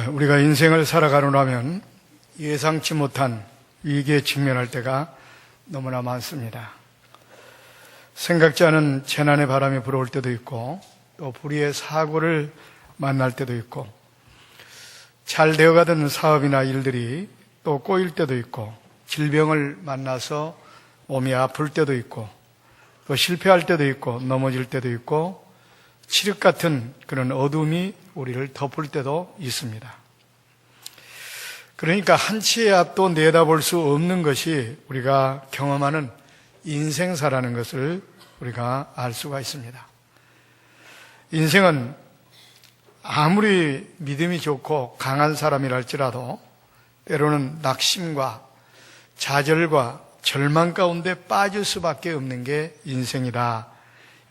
우리가 인생을 살아가려면 예상치 못한 위기에 직면할 때가 너무나 많습니다. 생각지 않은 재난의 바람이 불어올 때도 있고, 또 불의의 사고를 만날 때도 있고, 잘 되어가던 사업이나 일들이 또 꼬일 때도 있고, 질병을 만나서 몸이 아플 때도 있고, 또 실패할 때도 있고, 넘어질 때도 있고, 칠흑 같은 그런 어둠이 우리를 덮을 때도 있습니다. 그러니까 한치의 앞도 내다볼 수 없는 것이 우리가 경험하는 인생사라는 것을 우리가 알 수가 있습니다. 인생은 아무리 믿음이 좋고 강한 사람이라 할지라도 때로는 낙심과 좌절과 절망 가운데 빠질 수밖에 없는 게 인생이다.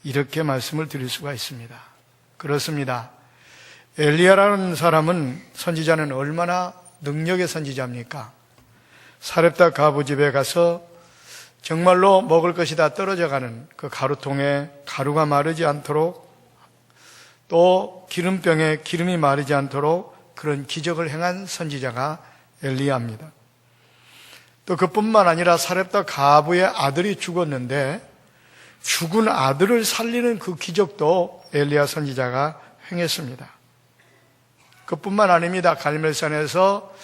이렇게 말씀을 드릴 수가 있습니다. 그렇습니다. 엘리야라는 사람은, 선지자는 얼마나 능력의 선지자입니까? 사렙다 가부 집에 가서 정말로 먹을 것이 다 떨어져가는 그 가루통에 가루가 마르지 않도록, 또 기름병에 기름이 마르지 않도록 그런 기적을 행한 선지자가 엘리야입니다. 또 그뿐만 아니라 사렙다 가부의 아들이 죽었는데 죽은 아들을 살리는 그 기적도 엘리야 선지자가 행했습니다. 그뿐만 아닙니다. 갈멜산에서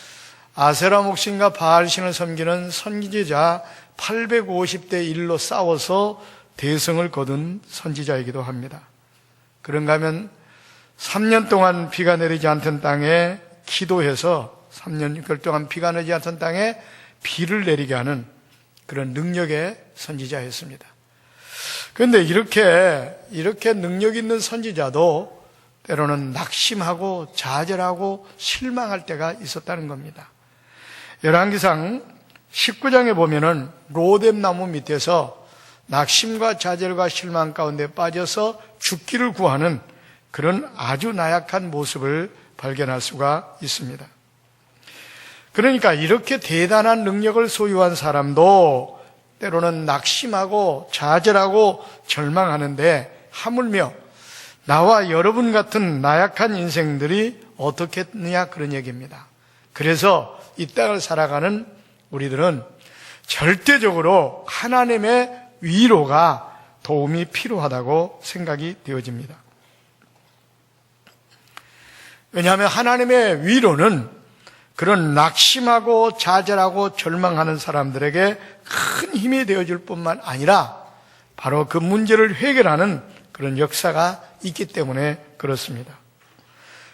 아세라 목신과 바알신을 섬기는 선지자 850대 1로 싸워서 대성을 거둔 선지자이기도 합니다. 그런가 하면 3년 동안 비가 내리지 않던 땅에 기도해서 3년 6개월 동안 비가 내리지 않던 땅에 비를 내리게 하는 그런 능력의 선지자였습니다. 그런데 이렇게 능력 있는 선지자도 때로는 낙심하고 좌절하고 실망할 때가 있었다는 겁니다. 열왕기상 19장에 보면은 로뎀나무 밑에서 낙심과 좌절과 실망 가운데 빠져서 죽기를 구하는 그런 아주 나약한 모습을 발견할 수가 있습니다. 그러니까 이렇게 대단한 능력을 소유한 사람도 때로는 낙심하고 좌절하고 절망하는데, 하물며 나와 여러분 같은 나약한 인생들이 어떻게 했느냐, 그런 얘기입니다. 그래서 이 땅을 살아가는 우리들은 절대적으로 하나님의 위로가 도움이 필요하다고 생각이 되어집니다. 왜냐하면 하나님의 위로는 그런 낙심하고 좌절하고 절망하는 사람들에게 큰 힘이 되어줄 뿐만 아니라 바로 그 문제를 해결하는 그런 역사가 있기 때문에 그렇습니다.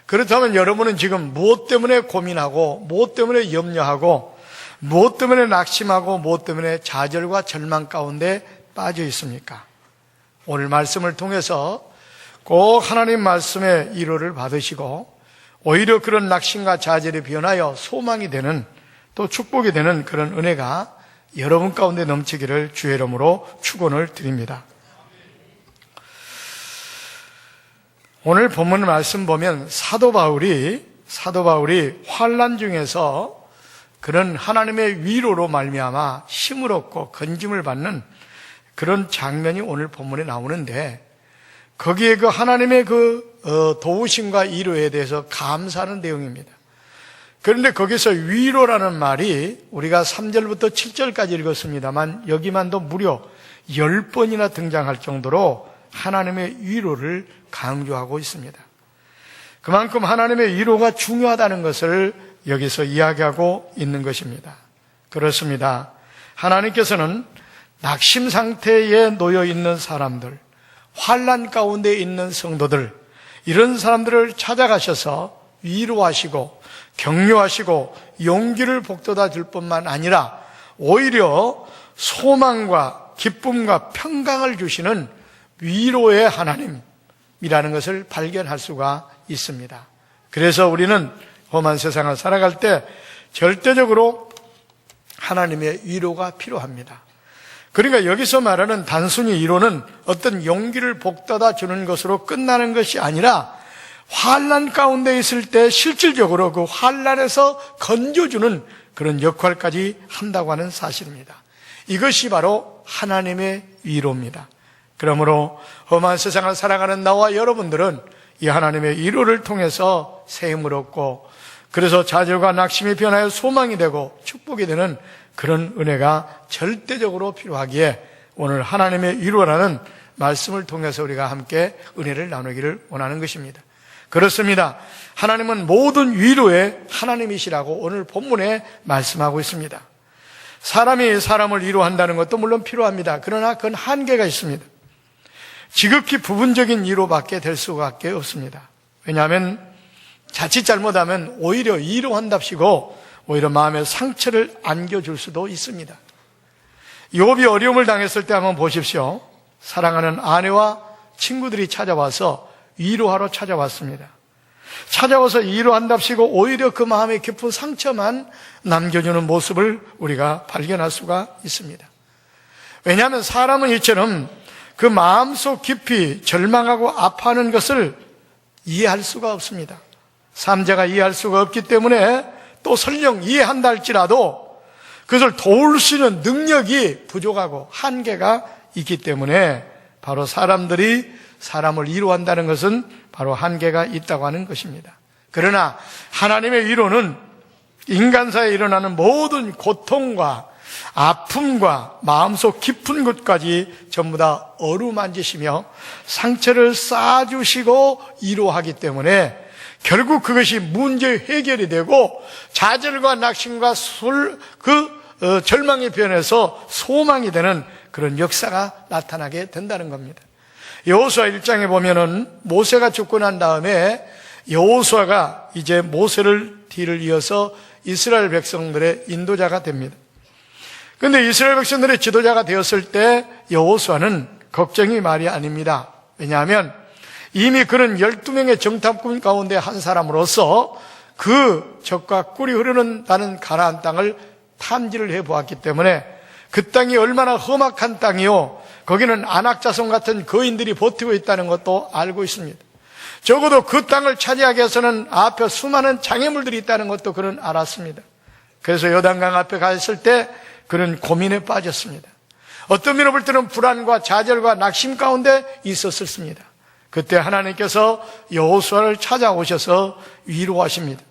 그렇다면 여러분은 지금 무엇 때문에 고민하고, 무엇 때문에 염려하고, 무엇 때문에 낙심하고, 무엇 때문에 좌절과 절망 가운데 빠져 있습니까? 오늘 말씀을 통해서 꼭 하나님 말씀의 위로를 받으시고, 오히려 그런 낙심과 좌절이 변하여 소망이 되는, 또 축복이 되는 그런 은혜가 여러분 가운데 넘치기를 주의 이름으로 축원을 드립니다. 오늘 본문 말씀 보면 사도 바울이 환난 중에서 그런 하나님의 위로로 말미암아 힘을 얻고 건짐을 받는 그런 장면이 오늘 본문에 나오는데, 거기에 그 하나님의 도우심과 위로에 대해서 감사하는 내용입니다. 그런데 거기서 위로라는 말이 우리가 3절부터 7절까지 읽었습니다만 여기만도 무려 10번이나 등장할 정도로 하나님의 위로를 강조하고 있습니다. 그만큼 하나님의 위로가 중요하다는 것을 여기서 이야기하고 있는 것입니다. 그렇습니다. 하나님께서는 낙심 상태에 놓여 있는 사람들, 환난 가운데 있는 성도들, 이런 사람들을 찾아가셔서 위로하시고 격려하시고 용기를 북돋아 줄 뿐만 아니라 오히려 소망과 기쁨과 평강을 주시는 위로의 하나님이라는 것을 발견할 수가 있습니다. 그래서 우리는 험한 세상을 살아갈 때 절대적으로 하나님의 위로가 필요합니다. 그러니까 여기서 말하는 단순히 위로는 어떤 용기를 북돋아 주는 것으로 끝나는 것이 아니라 환난 가운데 있을 때 실질적으로 그 환난에서 건져주는 그런 역할까지 한다고 하는 사실입니다. 이것이 바로 하나님의 위로입니다. 그러므로 험한 세상을 살아가는 나와 여러분들은 이 하나님의 위로를 통해서 새 힘을 얻고, 그래서 좌절과 낙심이 변하여 소망이 되고 축복이 되는 그런 은혜가 절대적으로 필요하기에 오늘 하나님의 위로라는 말씀을 통해서 우리가 함께 은혜를 나누기를 원하는 것입니다. 그렇습니다. 하나님은 모든 위로의 하나님이시라고 오늘 본문에 말씀하고 있습니다. 사람이 사람을 위로한다는 것도 물론 필요합니다. 그러나 그건 한계가 있습니다. 지극히 부분적인 위로밖에 될 수밖에 없습니다. 왜냐하면 자칫 잘못하면 오히려 위로한답시고 오히려 마음에 상처를 안겨줄 수도 있습니다. 욥이 어려움을 당했을 때 한번 보십시오. 사랑하는 아내와 친구들이 찾아와서 위로하러 찾아왔습니다. 찾아와서 위로한답시고 오히려 그 마음에 깊은 상처만 남겨주는 모습을 우리가 발견할 수가 있습니다. 왜냐하면 사람은 이처럼 그 마음속 깊이 절망하고 아파하는 것을 이해할 수가 없습니다. 삼자가 이해할 수가 없기 때문에 또 설령 이해한다 할지라도 그것을 도울 수 있는 능력이 부족하고 한계가 있기 때문에 바로 사람들이 사람을 위로한다는 것은 바로 한계가 있다고 하는 것입니다. 그러나 하나님의 위로는 인간사에 일어나는 모든 고통과 아픔과 마음속 깊은 곳까지 전부 다 어루만지시며 상처를 쌓아주시고 위로하기 때문에 결국 그것이 문제 해결이 되고 좌절과 낙심과 절망의 변해서 소망이 되는 그런 역사가 나타나게 된다는 겁니다. 여호수아 1장에 보면은 모세가 죽고 난 다음에 여호수아가 이제 모세를 뒤를 이어서 이스라엘 백성들의 인도자가 됩니다. 그런데 이스라엘 백성들의 지도자가 되었을 때 여호수아는 걱정이 말이 아닙니다. 왜냐하면 이미 그는 12명의 정탐꾼 가운데 한 사람으로서 그 적과 꿀이 흐르는 다는 가나안 땅을 탐지를 해보았기 때문에 그 땅이 얼마나 험악한 땅이요, 거기는 안악자손 같은 거인들이 버티고 있다는 것도 알고 있습니다. 적어도 그 땅을 차지하기 위해서는 앞에 수많은 장애물들이 있다는 것도 그는 알았습니다. 그래서 요단강 앞에 갔을 때 그는 고민에 빠졌습니다. 어떤 면을 볼 때는 불안과 좌절과 낙심 가운데 있었습니다. 그때 하나님께서 여호수아를 찾아오셔서 위로하십니다.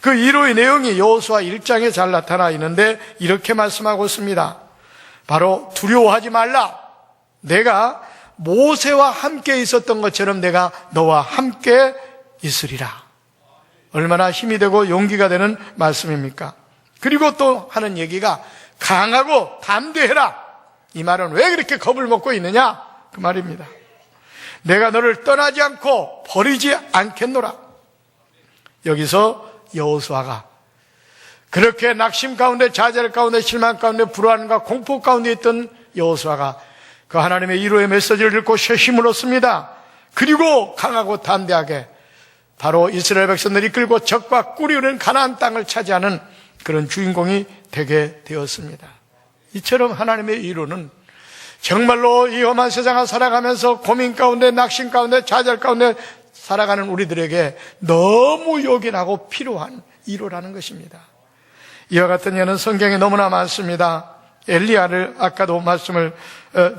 그 위로의 내용이 여호수아 1장에 잘 나타나 있는데 이렇게 말씀하고 있습니다. 바로 두려워하지 말라. 내가 모세와 함께 있었던 것처럼 내가 너와 함께 있으리라. 얼마나 힘이 되고 용기가 되는 말씀입니까? 그리고 또 하는 얘기가 강하고 담대해라. 이 말은 왜 그렇게 겁을 먹고 있느냐? 그 말입니다. 내가 너를 떠나지 않고 버리지 않겠노라. 여기서 여호수아가 그렇게 낙심 가운데, 좌절 가운데, 실망 가운데, 불안과 공포 가운데 있던 여호수아가 그 하나님의 위로의 메시지를 읽고 새 힘을 얻습니다. 그리고 강하고 담대하게 바로 이스라엘 백성들이 이끌고 적과 꿀이 흐르는 가나안 땅을 차지하는 그런 주인공이 되게 되었습니다. 이처럼 하나님의 위로는 정말로 이 험한 세상을 살아가면서 고민 가운데, 낙심 가운데, 좌절 가운데 살아가는 우리들에게 너무 요긴하고 필요한 위로라는 것입니다. 이와 같은 예는 성경에 너무나 많습니다. 엘리야를 아까도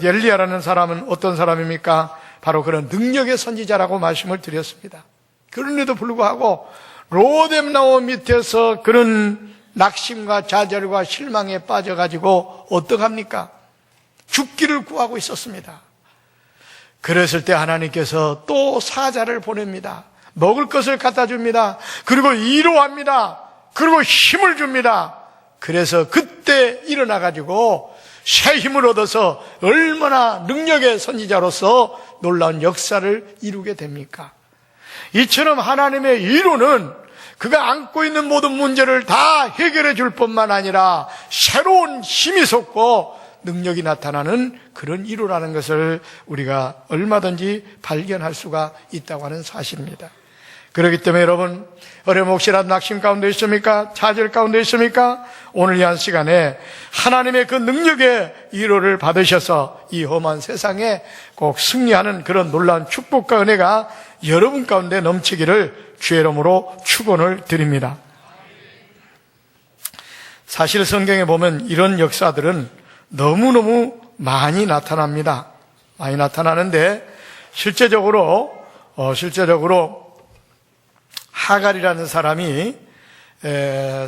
엘리야라는 사람은 어떤 사람입니까? 바로 그런 능력의 선지자라고 말씀을 드렸습니다. 그런데도 불구하고 로뎀나무 밑에서 그런 낙심과 좌절과 실망에 빠져가지고 어떡합니까? 죽기를 구하고 있었습니다. 그랬을 때 하나님께서 또 사자를 보냅니다. 먹을 것을 갖다 줍니다. 그리고 위로합니다. 그리고 힘을 줍니다. 그래서 그때 일어나가지고 새 힘을 얻어서 얼마나 능력의 선지자로서 놀라운 역사를 이루게 됩니까? 이처럼 하나님의 위로는 그가 안고 있는 모든 문제를 다 해결해 줄 뿐만 아니라 새로운 힘이 솟고 능력이 나타나는 그런 위로라는 것을 우리가 얼마든지 발견할 수가 있다고 하는 사실입니다. 그렇기 때문에 여러분, 어려움 혹시라도 낙심 가운데 있습니까? 좌절 가운데 있습니까? 오늘 이 한 시간에 하나님의 그 능력의 위로를 받으셔서 이 험한 세상에 꼭 승리하는 그런 놀라운 축복과 은혜가 여러분 가운데 넘치기를 주의 이름으로 축원을 드립니다. 사실 성경에 보면 이런 역사들은 너무너무 많이 나타납니다. 많이 나타나는데 실제적으로 하갈이라는 사람이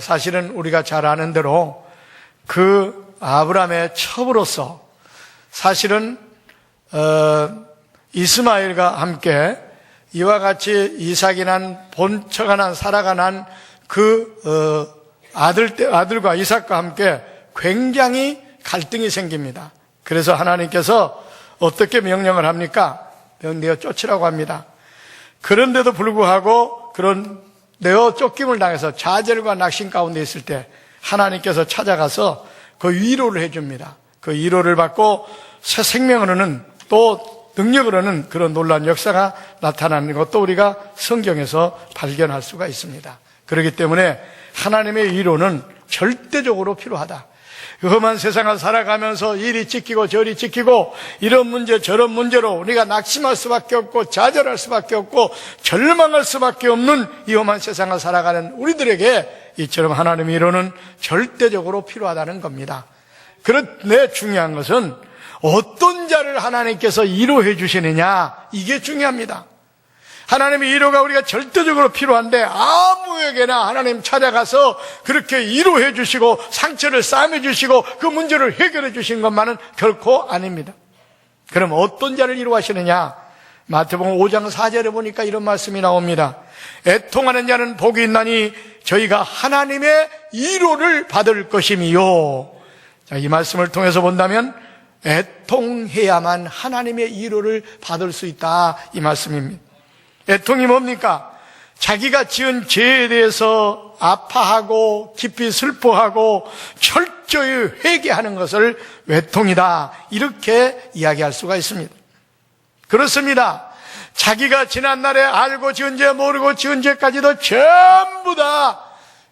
사실은 우리가 잘 아는 대로 그 아브라함의 첩으로서 사실은 이스마엘과 함께 이와 같이 이삭이 난 본처가 난 사라가 난 그 아들과 이삭과 함께 굉장히 갈등이 생깁니다. 그래서 하나님께서 어떻게 명령을 합니까? 내어 쫓으라고 합니다. 그런데도 불구하고 그런 내어 쫓김을 당해서 좌절과 낙심 가운데 있을 때 하나님께서 찾아가서 그 위로를 해줍니다. 그 위로를 받고 새 생명을 얻는 또 능력을 얻는 그런 놀라운 역사가 나타나는 것도 우리가 성경에서 발견할 수가 있습니다. 그렇기 때문에 하나님의 위로는 절대적으로 필요하다. 험한 세상을 살아가면서 이리 지키고 저리 지키고 이런 문제 저런 문제로 우리가 낙심할 수밖에 없고 좌절할 수밖에 없고 절망할 수밖에 없는 이 험한 세상을 살아가는 우리들에게 이처럼 하나님의 위로는 절대적으로 필요하다는 겁니다. 그런데 중요한 것은 어떤 자를 하나님께서 위로해 주시느냐, 이게 중요합니다. 하나님의 위로가 우리가 절대적으로 필요한데 아무에게나 하나님 찾아가서 그렇게 위로해 주시고 상처를 싸매 주시고 그 문제를 해결해 주신 것만은 결코 아닙니다. 그럼 어떤 자를 위로하시느냐? 마태복음 5장 4절에 보니까 이런 말씀이 나옵니다. 애통하는 자는 복이 있나니 저희가 하나님의 위로를 받을 것임이요. 자, 이 말씀을 통해서 본다면 애통해야만 하나님의 위로를 받을 수 있다, 이 말씀입니다. 애통이 뭡니까? 자기가 지은 죄에 대해서 아파하고 깊이 슬퍼하고 철저히 회개하는 것을 애통이다, 이렇게 이야기할 수가 있습니다. 그렇습니다. 자기가 지난날에 알고 지은 죄 모르고 지은 죄까지도 전부 다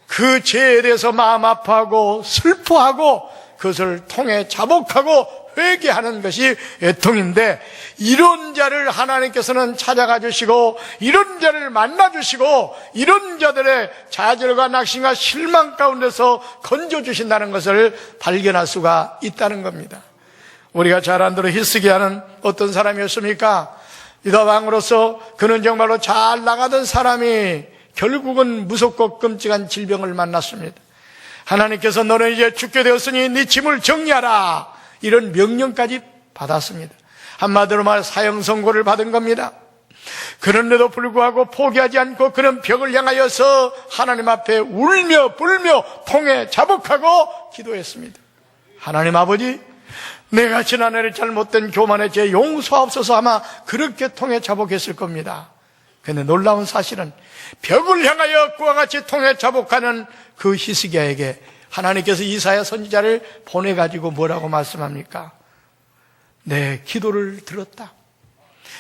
그 죄에 대해서 마음 아파하고 슬퍼하고 그것을 통해 자복하고 회개하는 것이 애통인데, 이런 자를 하나님께서는 찾아가 주시고 이런 자를 만나 주시고 이런 자들의 좌절과 낙심과 실망 가운데서 건져 주신다는 것을 발견할 수가 있다는 겁니다. 우리가 잘 아는 히스기야는 어떤 사람이었습니까? 유다 왕으로서 그는 정말로 잘 나가던 사람이 결국은 무섭고 끔찍한 질병을 만났습니다. 하나님께서 너는 이제 죽게 되었으니 네 짐을 정리하라, 이런 명령까지 받았습니다. 한마디로 말 사형 선고를 받은 겁니다. 그런데도 불구하고 포기하지 않고 그는 벽을 향하여서 하나님 앞에 울며 불며 통해 자복하고 기도했습니다. 하나님 아버지, 내가 지난날에 잘못된 교만의 죄 용서하옵소서 아마 그렇게 통해 자복했을 겁니다. 그런데 놀라운 사실은 벽을 향하여 그와 같이 통해 자복하는 그 히스기야에게 하나님께서 이사야 선지자를 보내가지고 뭐라고 말씀합니까? 내 기도를 들었다.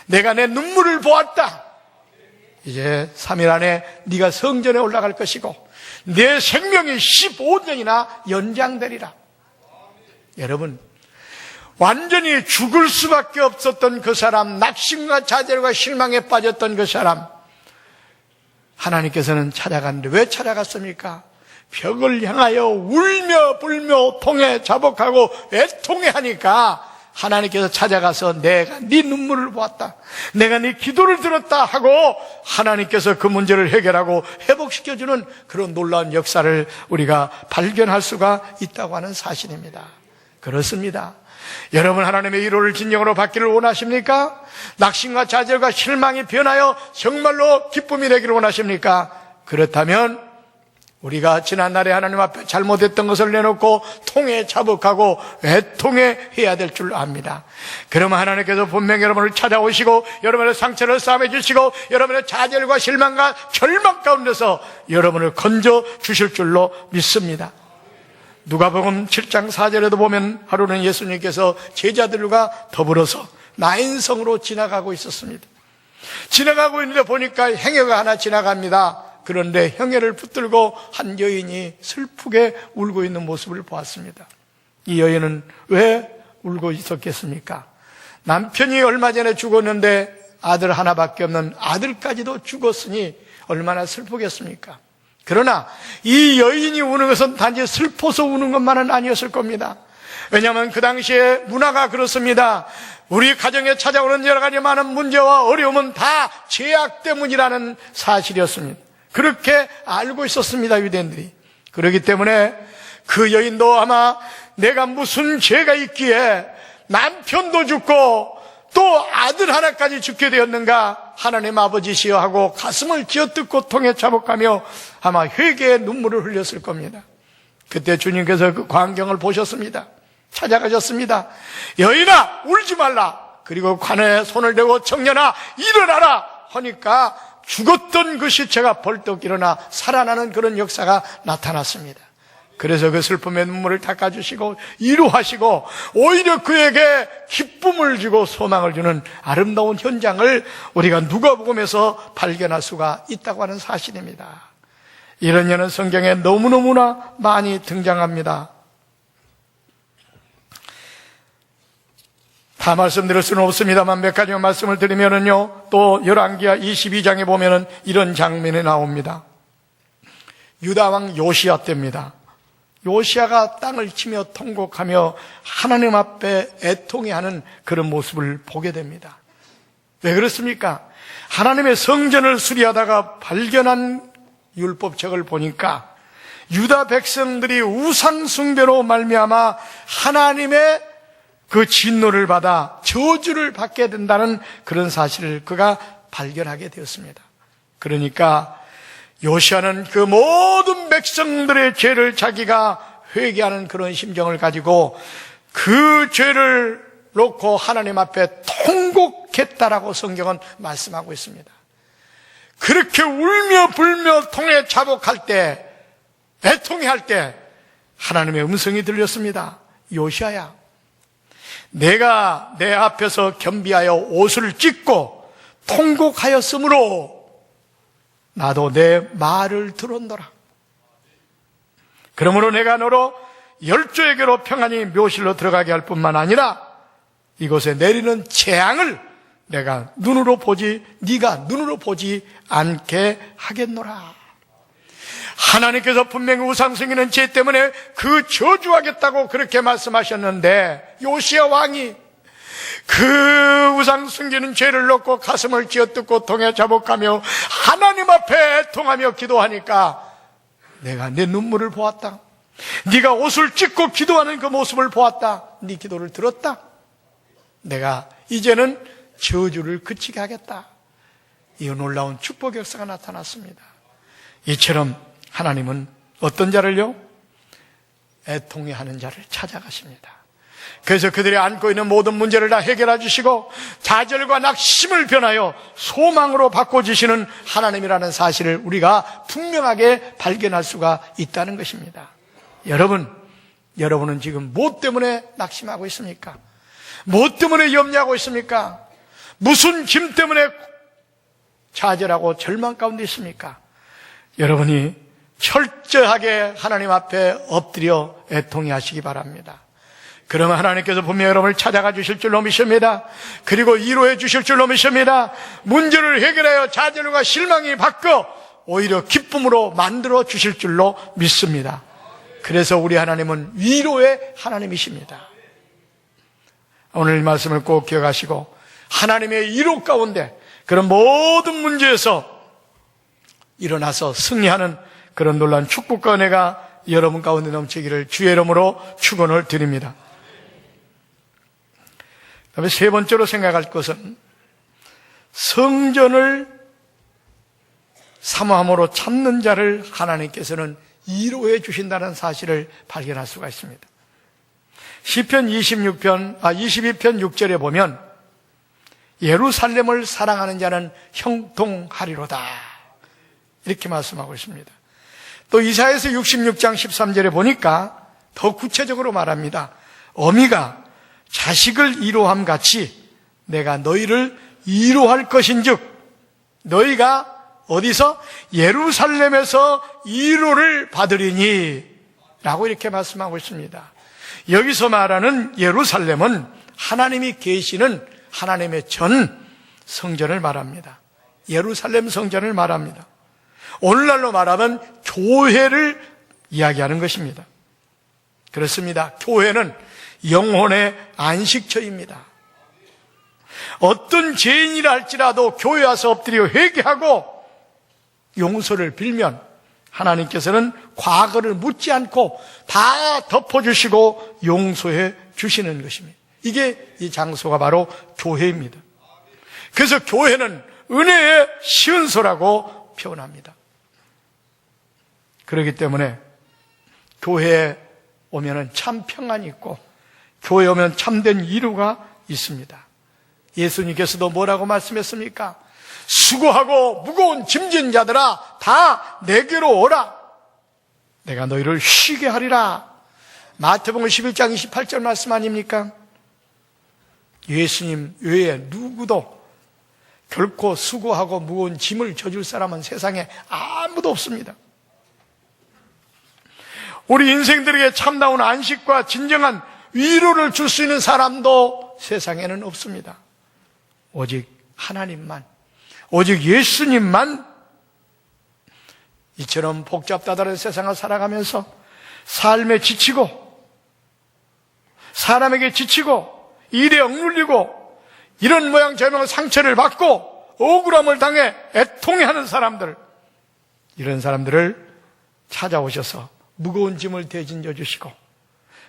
내가 내 눈물을 보았다. 이제 3일 안에 네가 성전에 올라갈 것이고 내 생명이 15년이나 연장되리라. 여러분, 완전히 죽을 수밖에 없었던 그 사람, 낙심과 좌절과 실망에 빠졌던 그 사람, 하나님께서는 찾아갔는데 왜 찾아갔습니까? 벽을 향하여 울며 불며 통해 자복하고 애통해 하니까 하나님께서 찾아가서 내가 네 눈물을 보았다, 내가 네 기도를 들었다 하고 하나님께서 그 문제를 해결하고 회복시켜주는 그런 놀라운 역사를 우리가 발견할 수가 있다고 하는 사실입니다. 그렇습니다. 여러분, 하나님의 위로를 진정으로 받기를 원하십니까? 낙심과 좌절과 실망이 변하여 정말로 기쁨이 되기를 원하십니까? 그렇다면 우리가 지난날에 하나님 앞에 잘못했던 것을 내놓고 통해 자복하고 애통해 해야 될 줄 압니다. 그러면 하나님께서 분명히 여러분을 찾아오시고 여러분의 상처를 싸매 주시고 여러분의 좌절과 실망과 절망 가운데서 여러분을 건져 주실 줄로 믿습니다. 누가복음 7장 4절에도 보면 하루는 예수님께서 제자들과 더불어서 나인성으로 지나가고 있었습니다. 지나가고 있는데 보니까 행여가 하나 지나갑니다. 그런데 형애를 붙들고 한 여인이 슬프게 울고 있는 모습을 보았습니다. 이 여인은 왜 울고 있었겠습니까? 남편이 얼마 전에 죽었는데 아들 하나밖에 없는 아들까지도 죽었으니 얼마나 슬프겠습니까? 그러나 이 여인이 우는 것은 단지 슬퍼서 우는 것만은 아니었을 겁니다. 왜냐하면 그 당시에 문화가 그렇습니다. 우리 가정에 찾아오는 여러 가지 많은 문제와 어려움은 다 죄악 때문이라는 사실이었습니다. 그렇게 알고 있었습니다, 유대인들이. 그렇기 때문에 그 여인도 아마 내가 무슨 죄가 있기에 남편도 죽고 또 아들 하나까지 죽게 되었는가, 하나님 아버지시여 하고 가슴을 쥐어뜯고 통에 자복하며 아마 회개의 눈물을 흘렸을 겁니다. 그때 주님께서 그 광경을 보셨습니다. 찾아가셨습니다. 여인아, 울지 말라. 그리고 관에 손을 대고 청년아, 일어나라 하니까 죽었던 그 시체가 벌떡 일어나 살아나는 그런 역사가 나타났습니다. 그래서 그 슬픔의 눈물을 닦아주시고 위로하시고 오히려 그에게 기쁨을 주고 소망을 주는 아름다운 현장을 우리가 누가복음에서 발견할 수가 있다고 하는 사실입니다. 이런 예는 성경에 너무너무나 많이 등장합니다. 다 말씀드릴 수는 없습니다만 몇 가지만 말씀을 드리면은요, 또 열왕기하 22장에 보면은 이런 장면이 나옵니다. 유다왕 요시야 때입니다. 요시야가 땅을 치며 통곡하며 하나님 앞에 애통해하는 그런 모습을 보게 됩니다. 왜 그렇습니까? 하나님의 성전을 수리하다가 발견한 율법책을 보니까 유다 백성들이 우상 숭배로 말미암아 하나님의 그 진노를 받아 저주를 받게 된다는 그런 사실을 그가 발견하게 되었습니다. 그러니까 요시야는 그 모든 백성들의 죄를 자기가 회개하는 그런 심정을 가지고 그 죄를 놓고 하나님 앞에 통곡했다라고 성경은 말씀하고 있습니다. 그렇게 울며 불며 통에 자복할 때, 애통해할 때 하나님의 음성이 들렸습니다. 요시야야, 내가 내 앞에서 겸비하여 옷을 찢고 통곡하였으므로 나도 내 말을 들었노라. 그러므로 내가 너로 열조에게로 평안히 묘실로 들어가게 할 뿐만 아니라 이곳에 내리는 재앙을 내가 눈으로 보지, 네가 눈으로 보지 않게 하겠노라. 하나님께서 분명히 우상 숭배는 죄 때문에 그 저주하겠다고 그렇게 말씀하셨는데 요시야 왕이 그 우상 숨기는 죄를 놓고 가슴을 쥐어뜯고 통에 자복하며 하나님 앞에 애통하며 기도하니까 내가 내 눈물을 보았다. 네가 옷을 찢고 기도하는 그 모습을 보았다. 네 기도를 들었다. 내가 이제는 저주를 그치게 하겠다. 이 놀라운 축복 역사가 나타났습니다. 이처럼 하나님은 어떤 자를요? 애통해하는 자를 찾아가십니다. 그래서 그들이 안고 있는 모든 문제를 다 해결해 주시고 좌절과 낙심을 변하여 소망으로 바꿔주시는 하나님이라는 사실을 우리가 분명하게 발견할 수가 있다는 것입니다. 여러분은 지금 무엇 때문에 낙심하고 있습니까? 무엇 때문에 염려하고 있습니까? 무슨 짐 때문에 좌절하고 절망 가운데 있습니까? 여러분이 철저하게 하나님 앞에 엎드려 애통해 하시기 바랍니다. 그러면 하나님께서 분명히 여러분을 찾아가 주실 줄로 믿습니다. 그리고 위로해 주실 줄로 믿습니다. 문제를 해결하여 좌절과 실망이 바꿔 오히려 기쁨으로 만들어 주실 줄로 믿습니다. 그래서 우리 하나님은 위로의 하나님이십니다. 오늘 이 말씀을 꼭 기억하시고 하나님의 위로 가운데 그런 모든 문제에서 일어나서 승리하는 그런 놀라운 축복과 은혜가 여러분 가운데 넘치기를 주의 이름으로 축원을 드립니다. 그다음에 세 번째로 생각할 것은 성전을 사모함으로 찾는 자를 하나님께서는 위로해 주신다는 사실을 발견할 수가 있습니다. 시편 22편 6절에 보면 예루살렘을 사랑하는 자는 형통하리로다 이렇게 말씀하고 있습니다. 또 이사야서 66장 13절에 보니까 더 구체적으로 말합니다. 어미가 자식을 위로함 같이 내가 너희를 위로할 것인즉 너희가 어디서? 예루살렘에서 위로를 받으리니 라고 이렇게 말씀하고 있습니다. 여기서 말하는 예루살렘은 하나님이 계시는 하나님의 전 성전을 말합니다. 예루살렘 성전을 말합니다. 오늘날로 말하면 교회를 이야기하는 것입니다. 그렇습니다. 교회는 영혼의 안식처입니다. 어떤 죄인이라 할지라도 교회 와서 엎드려 회개하고 용서를 빌면 하나님께서는 과거를 묻지 않고 다 덮어주시고 용서해 주시는 것입니다. 이게 이 장소가 바로 교회입니다. 그래서 교회는 은혜의 시은소라고 표현합니다. 그렇기 때문에 교회에 오면은 참 평안이 있고 교회에 오면 참된 위로가 있습니다. 예수님께서도 뭐라고 말씀했습니까? 수고하고 무거운 짐진 자들아 다 내게로 오라. 내가 너희를 쉬게 하리라. 마태복음 11장 28절 말씀 아닙니까? 예수님 외에 누구도 결코 수고하고 무거운 짐을 져줄 사람은 세상에 아무도 없습니다. 우리 인생들에게 참다운 안식과 진정한 위로를 줄 수 있는 사람도 세상에는 없습니다. 오직 하나님만, 오직 예수님만 이처럼 복잡다단한 세상을 살아가면서 삶에 지치고 사람에게 지치고 일에 억눌리고 이런 모양 저 모양 상처를 받고 억울함을 당해 애통해하는 사람들, 이런 사람들을 찾아오셔서 무거운 짐을 대진져 주시고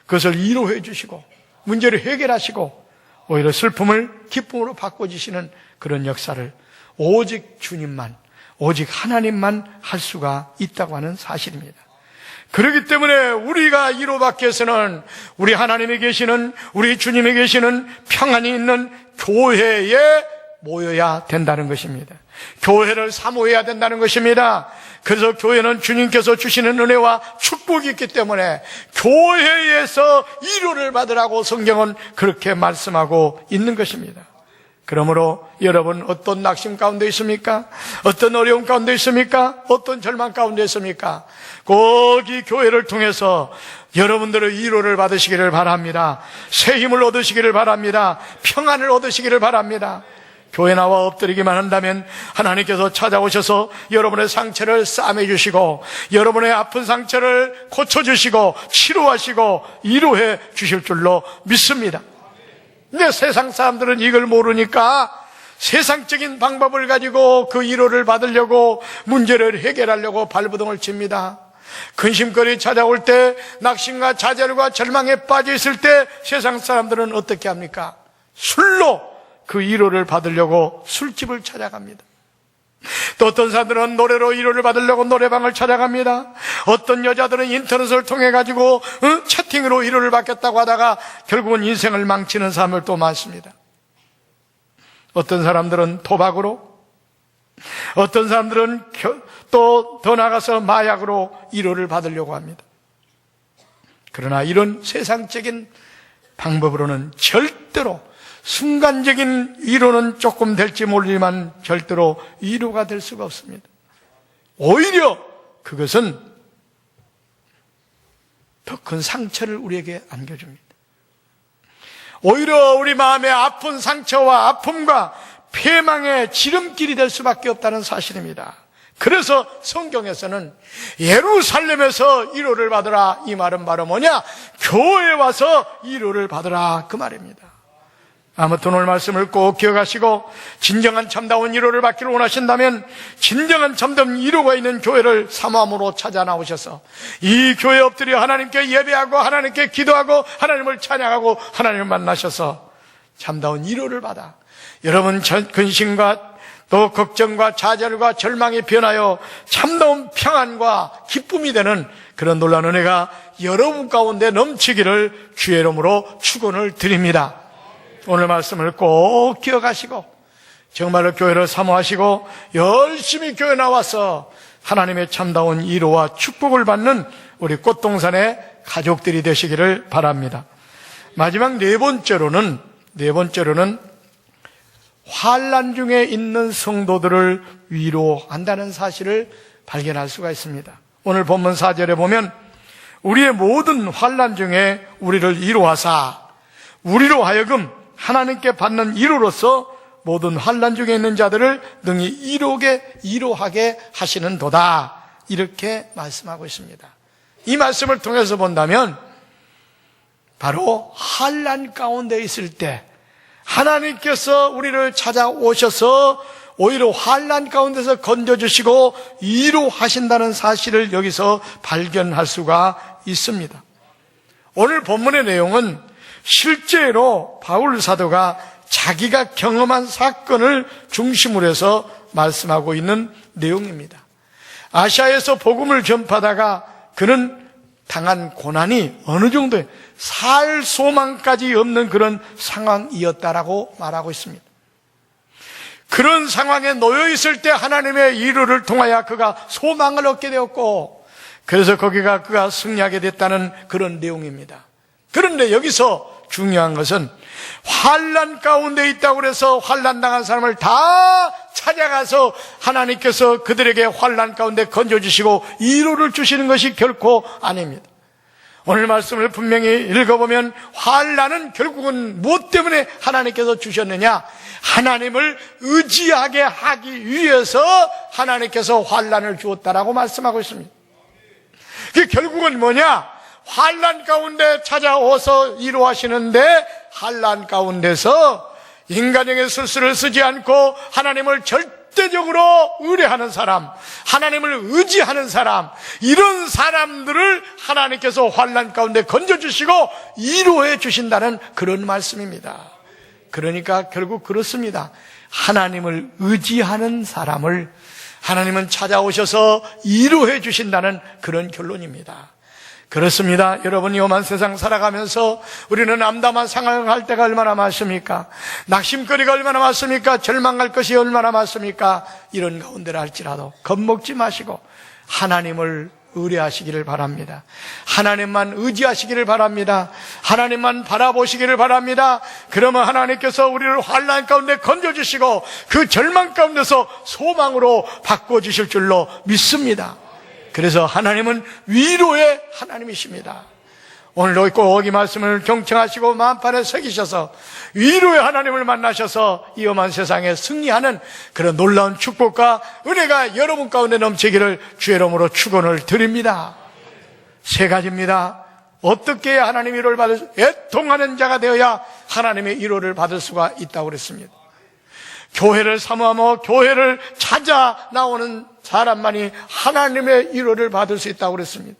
그것을 위로해 주시고 문제를 해결하시고 오히려 슬픔을 기쁨으로 바꿔주시는 그런 역사를 오직 주님만, 오직 하나님만 할 수가 있다고 하는 사실입니다. 그렇기 때문에 우리가 위로받기 위해서는 우리 하나님이 계시는, 우리 주님이 계시는 평안이 있는 교회에 모여야 된다는 것입니다. 교회를 사모해야 된다는 것입니다. 그래서 교회는 주님께서 주시는 은혜와 축복이 있기 때문에 교회에서 위로를 받으라고 성경은 그렇게 말씀하고 있는 것입니다. 그러므로 여러분 어떤 낙심 가운데 있습니까? 어떤 어려움 가운데 있습니까? 어떤 절망 가운데 있습니까? 꼭 이 교회를 통해서 여러분들의 위로를 받으시기를 바랍니다. 새 힘을 얻으시기를 바랍니다. 평안을 얻으시기를 바랍니다. 교회 나와 엎드리기만 한다면 하나님께서 찾아오셔서 여러분의 상처를 싸매주시고 여러분의 아픈 상처를 고쳐주시고 치료하시고 위로해 주실 줄로 믿습니다. 근데 세상 사람들은 이걸 모르니까 세상적인 방법을 가지고 그 위로를 받으려고 문제를 해결하려고 발버둥을 칩니다. 근심거리 찾아올 때, 낙심과 좌절과 절망에 빠져 있을 때 세상 사람들은 어떻게 합니까? 술로 그 위로를 받으려고 술집을 찾아갑니다. 또 어떤 사람들은 노래로 위로를 받으려고 노래방을 찾아갑니다. 어떤 여자들은 인터넷을 통해 가지고 채팅으로 위로를 받겠다고 하다가 결국은 인생을 망치는 사람들 또 많습니다. 어떤 사람들은 도박으로, 어떤 사람들은 또 더 나가서 마약으로 위로를 받으려고 합니다. 그러나 이런 세상적인 방법으로는 절대로, 순간적인 위로는 조금 될지 모르지만 절대로 위로가 될 수가 없습니다. 오히려 그것은 더 큰 상처를 우리에게 안겨줍니다. 오히려 우리 마음의 아픈 상처와 아픔과 패망의 지름길이 될 수밖에 없다는 사실입니다. 그래서 성경에서는 예루살렘에서 위로를 받으라, 이 말은 바로 뭐냐? 교회에 와서 위로를 받으라, 그 말입니다. 아무튼 오늘 말씀을 꼭 기억하시고 진정한 참다운 위로를 받기를 원하신다면 진정한 참다운 위로가 있는 교회를 사모함으로 찾아 나오셔서 이 교회에 엎드려 하나님께 예배하고 하나님께 기도하고 하나님을 찬양하고 하나님을 만나셔서 참다운 위로를 받아 여러분 근심과 또 걱정과 좌절과 절망이 변하여 참다운 평안과 기쁨이 되는 그런 놀라운 은혜가 여러분 가운데 넘치기를 주의 이름으로 축원을 드립니다. 오늘 말씀을 꼭 기억하시고 정말로 교회를 사모하시고 열심히 교회 나와서 하나님의 참다운 위로와 축복을 받는 우리 꽃동산의 가족들이 되시기를 바랍니다. 마지막 네 번째로는 환난 중에 있는 성도들을 위로한다는 사실을 발견할 수가 있습니다. 오늘 본문 4절에 보면 우리의 모든 환난 중에 우리를 위로하사 우리로 하여금 하나님께 받는 위로로서 모든 환난 중에 있는 자들을 능히 위로하게 하시는도다, 이렇게 말씀하고 있습니다. 이 말씀을 통해서 본다면 바로 환난 가운데 있을 때 하나님께서 우리를 찾아오셔서 오히려 환난 가운데서 건져주시고 위로하신다는 사실을 여기서 발견할 수가 있습니다. 오늘 본문의 내용은 실제로 바울 사도가 자기가 경험한 사건을 중심으로 해서 말씀하고 있는 내용입니다. 아시아에서 복음을 전파하다가 그는 당한 고난이 어느 정도의 살 소망까지 없는 그런 상황이었다라고 말하고 있습니다. 그런 상황에 놓여 있을 때 하나님의 위로를 통하여 그가 소망을 얻게 되었고, 그래서 거기가 그가 승리하게 됐다는 그런 내용입니다. 그런데 여기서 중요한 것은 환난 가운데 있다고 해서 환난 당한 사람을 다 찾아가서 하나님께서 그들에게 환난 가운데 건져주시고 위로를 주시는 것이 결코 아닙니다. 오늘 말씀을 분명히 읽어보면 환난은 결국은 무엇 때문에 하나님께서 주셨느냐? 하나님을 의지하게 하기 위해서 하나님께서 환난을 주었다라고 말씀하고 있습니다. 그게 결국은 뭐냐? 환난 가운데 찾아오서 위로하시는데 환난 가운데서 인간에게 스스로를 쓰지 않고 하나님을 절대적으로 의뢰하는 사람, 하나님을 의지하는 사람, 이런 사람들을 하나님께서 환난 가운데 건져주시고 위로해 주신다는 그런 말씀입니다. 그러니까 결국 그렇습니다. 하나님을 의지하는 사람을 하나님은 찾아오셔서 위로해 주신다는 그런 결론입니다. 그렇습니다. 여러분, 험한 세상 살아가면서 우리는 암담한 상황을 할 때가 얼마나 많습니까? 낙심거리가 얼마나 많습니까? 절망할 것이 얼마나 많습니까? 이런 가운데를 할지라도 겁먹지 마시고 하나님을 의뢰하시기를 바랍니다. 하나님만 의지하시기를 바랍니다. 하나님만 바라보시기를 바랍니다. 그러면 하나님께서 우리를 환난 가운데 건져주시고 그 절망 가운데서 소망으로 바꿔주실 줄로 믿습니다. 그래서 하나님은 위로의 하나님이십니다. 오늘도 꼭 이 말씀을 경청하시고 마음판에 새기셔서 위로의 하나님을 만나셔서 이 험한 세상에 승리하는 그런 놀라운 축복과 은혜가 여러분 가운데 넘치기를 주의 이름으로 축원을 드립니다. 세 가지입니다. 어떻게 해야 하나님의 위로를 받을 수, 애통하는 자가 되어야 하나님의 위로를 받을 수가 있다고 그랬습니다. 교회를 사모하며 교회를 찾아 나오는 사람만이 하나님의 위로를 받을 수 있다고 그랬습니다.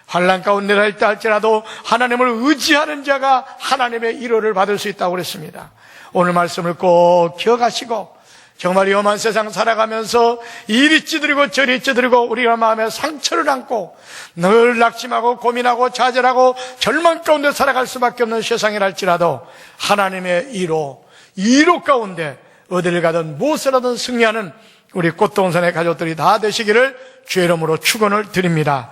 환난 가운데 할 때 할지라도 하나님을 의지하는 자가 하나님의 위로를 받을 수 있다고 그랬습니다. 오늘 말씀을 꼭 기억하시고 정말 위험한 세상 살아가면서 이리 찌들고 저리 찌들고 우리가 마음에 상처를 안고 늘 낙심하고 고민하고 좌절하고 절망 가운데 살아갈 수밖에 없는 세상이라 할지라도 하나님의 위로 가운데 어디를 가든 무엇을 하든 승리하는 우리 꽃동산의 가족들이 다 되시기를 주의 이름으로 축원을 드립니다.